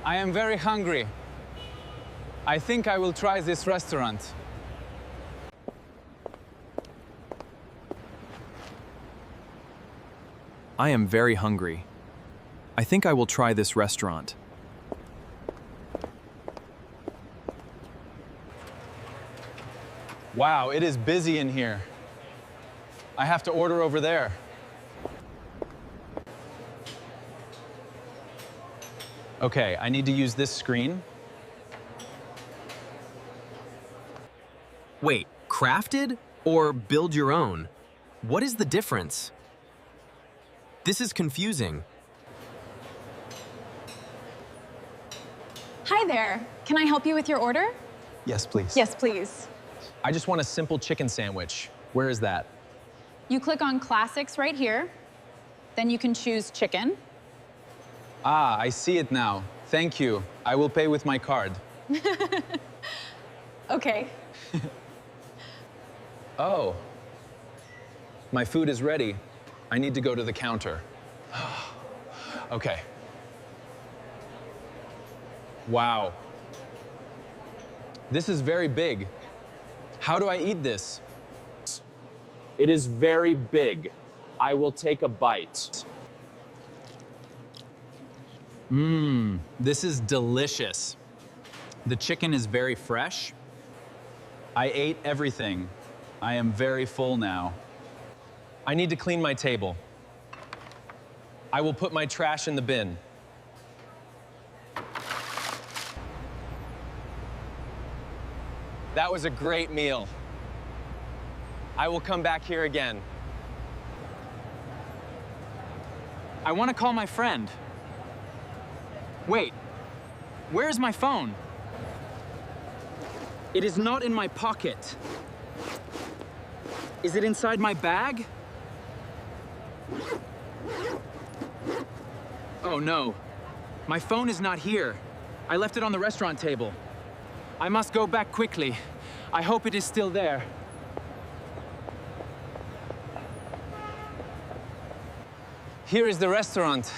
I am very hungry. I think I will try this restaurant. I am very hungry. I think I will try this restaurant. Wow, it is busy in here. I have to order over there. Okay, I need to use this screen. Wait, crafted or build your own? What is the difference? This is confusing. Hi there. Can I help you with your order? Yes, please. Yes, please. I just want a simple chicken sandwich. Where is that? You click on Classics right here. Then you can choose chicken. Ah, I see it now. Thank you. I will pay with my card. Okay. Oh. My food is ready. I need to go to the counter. Okay. Wow. This is very big. How do I eat this? It is very big. I will take a bite. This is delicious. The chicken is very fresh. I ate everything. I am very full now. I need to clean my table. I will put my trash in the bin. That was a great meal. I will come back here again. I want to call my friend. Wait, where's my phone? It is not in my pocket. Is it inside my bag? Oh no, my phone is not here. I left it on the restaurant table. I must go back quickly. I hope it is still there. Here is the restaurant.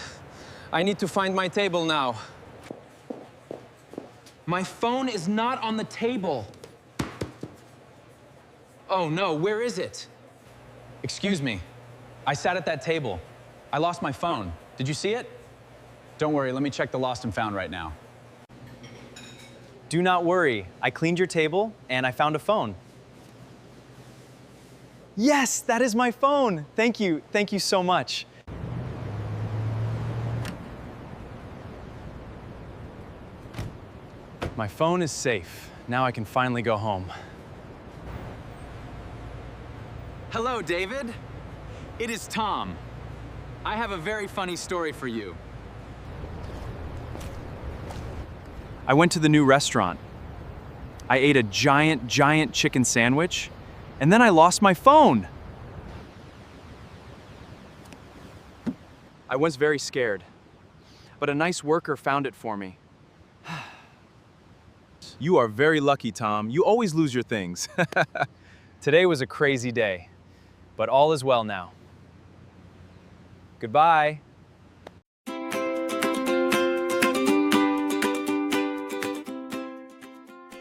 I need to find my table now. My phone is not on the table. Oh no, where is it? Excuse me. I sat at that table. I lost my phone. Did you see it? Don't worry, let me check the lost and found right now. Do not worry. I cleaned your table and I found a phone. Yes, that is my phone. Thank you. Thank you so much. My phone is safe. Now I can finally go home. Hello, David. It is Tom. I have a very funny story for you. I went to the new restaurant. I ate a giant chicken sandwich, and then I lost my phone. I was very scared, but a nice worker found it for me. You are very lucky, Tom. You always lose your things. Today was a crazy day, but all is well now. Goodbye.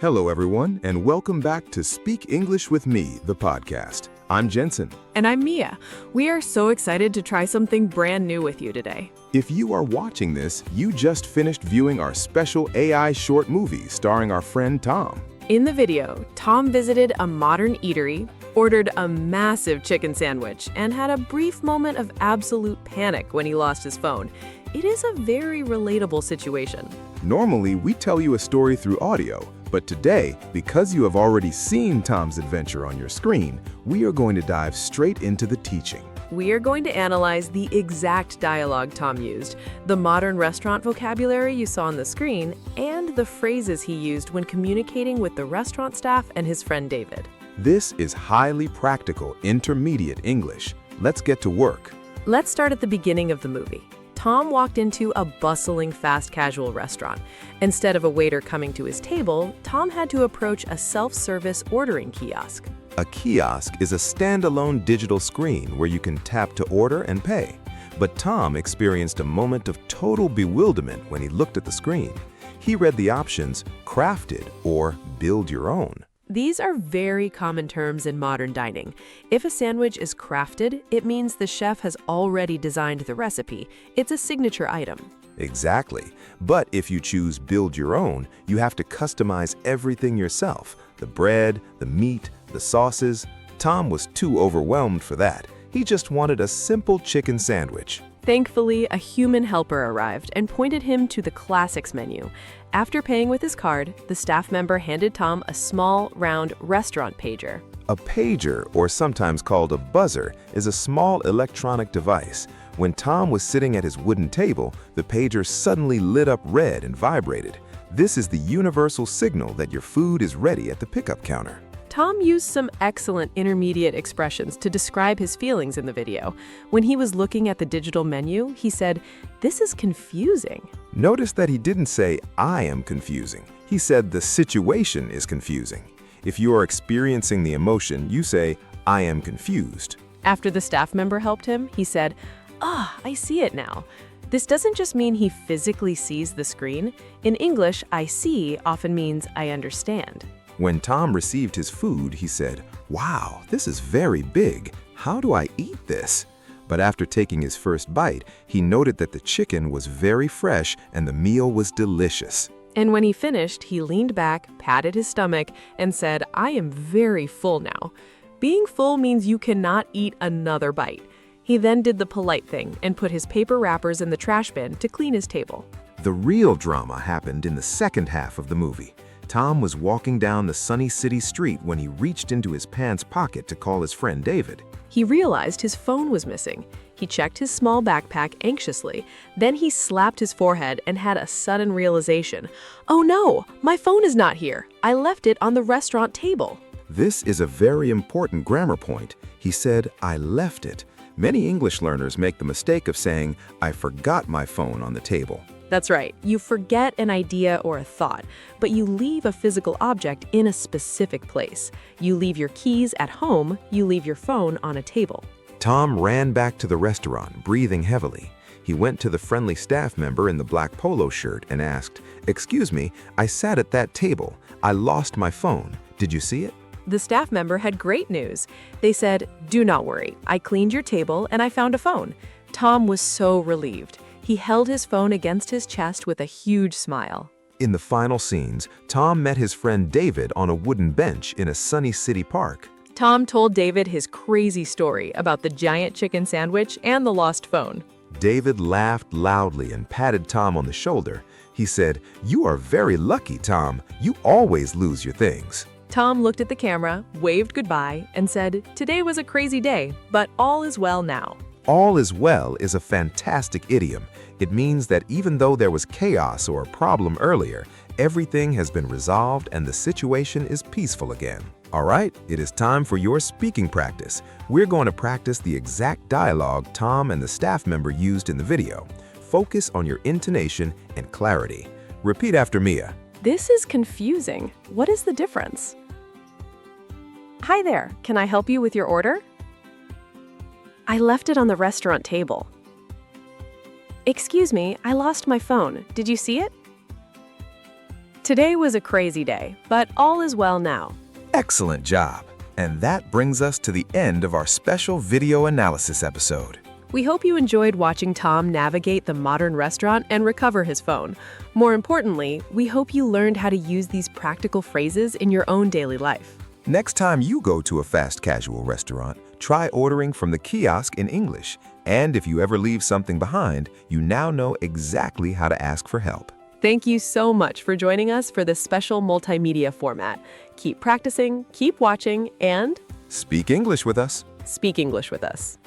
Hello, everyone, and welcome back to Speak English with Me, the podcast. I'm Jensen. And I'm Mia. We are so excited to try something brand new with you today. If you are watching this, you just finished viewing our special AI short movie starring our friend Tom. In the video, Tom visited a modern eatery, ordered a massive chicken sandwich, and had a brief moment of absolute panic when he lost his phone. It is a very relatable situation. Normally, we tell you a story through audio, but today, because you have already seen Tom's adventure on your screen, we are going to dive straight into the teaching. We are going to analyze the exact dialogue Tom used, the modern restaurant vocabulary you saw on the screen, and the phrases he used when communicating with the restaurant staff and his friend David. This is highly practical, intermediate English. Let's get to work. Let's start at the beginning of the movie. Tom walked into a bustling fast casual restaurant. Instead of a waiter coming to his table, Tom had to approach a self-service ordering kiosk. A kiosk is a standalone digital screen where you can tap to order and pay. But Tom experienced a moment of total bewilderment when he looked at the screen. He read the options crafted or build your own. These are very common terms in modern dining. If a sandwich is crafted, it means the chef has already designed the recipe. It's a signature item. Exactly. But if you choose build your own, you have to customize everything yourself. The bread, the meat, the sauces. Tom was too overwhelmed for that. He just wanted a simple chicken sandwich. Thankfully, a human helper arrived and pointed him to the classics menu. After paying with his card, the staff member handed Tom a small, round restaurant pager. A pager, or sometimes called a buzzer, is a small electronic device. When Tom was sitting at his wooden table, the pager suddenly lit up red and vibrated. This is the universal signal that your food is ready at the pickup counter. Tom used some excellent intermediate expressions to describe his feelings in the video. When he was looking at the digital menu, he said, "This is confusing." Notice that he didn't say, "I am confusing." He said the situation is confusing. If you are experiencing the emotion, you say, "I am confused." After the staff member helped him, he said, I see it now." This doesn't just mean he physically sees the screen. In English, "I see" often means "I understand." When Tom received his food, he said, "Wow, this is very big. How do I eat this?" But after taking his first bite, he noted that the chicken was very fresh and the meal was delicious. And when he finished, he leaned back, patted his stomach, and said, "I am very full now." Being full means you cannot eat another bite. He then did the polite thing and put his paper wrappers in the trash bin to clean his table. The real drama happened in the second half of the movie. Tom was walking down the sunny city street when he reached into his pants pocket to call his friend David. He realized his phone was missing. He checked his small backpack anxiously. Then he slapped his forehead and had a sudden realization. "Oh no, my phone is not here. I left it on the restaurant table." This is a very important grammar point. He said, "I left it." Many English learners make the mistake of saying, "I forgot my phone on the table." That's right. You forget an idea or a thought, but you leave a physical object in a specific place. You leave your keys at home, you leave your phone on a table. Tom ran back to the restaurant, breathing heavily. He went to the friendly staff member in the black polo shirt and asked, "Excuse me, I sat at that table. I lost my phone. Did you see it?" The staff member had great news. They said, "Do not worry. I cleaned your table and I found a phone." Tom was so relieved. He held his phone against his chest with a huge smile. In the final scenes, Tom met his friend David on a wooden bench in a sunny city park. Tom told David his crazy story about the giant chicken sandwich and the lost phone. David laughed loudly and patted Tom on the shoulder. He said, "You are very lucky, Tom. You always lose your things." Tom looked at the camera, waved goodbye, and said, "Today was a crazy day, but all is well now." All is well is a fantastic idiom. It means that even though there was chaos or a problem earlier, everything has been resolved and the situation is peaceful again. All right, it is time for your speaking practice. We're going to practice the exact dialogue Tom and the staff member used in the video. Focus on your intonation and clarity. Repeat after Mia. "This is confusing. What is the difference?" "Hi there, can I help you with your order?" "I left it on the restaurant table." "Excuse me, I lost my phone. Did you see it?" Today was a crazy day, but all is well now. Excellent job. And that brings us to the end of our special video analysis episode. We hope you enjoyed watching Tom navigate the modern restaurant and recover his phone. More importantly, we hope you learned how to use these practical phrases in your own daily life. Next time you go to a fast casual restaurant, try ordering from the kiosk in English. And if you ever leave something behind, you now know exactly how to ask for help. Thank you so much for joining us for this special multimedia format. Keep practicing, keep watching, and Speak English with us. speak English with us.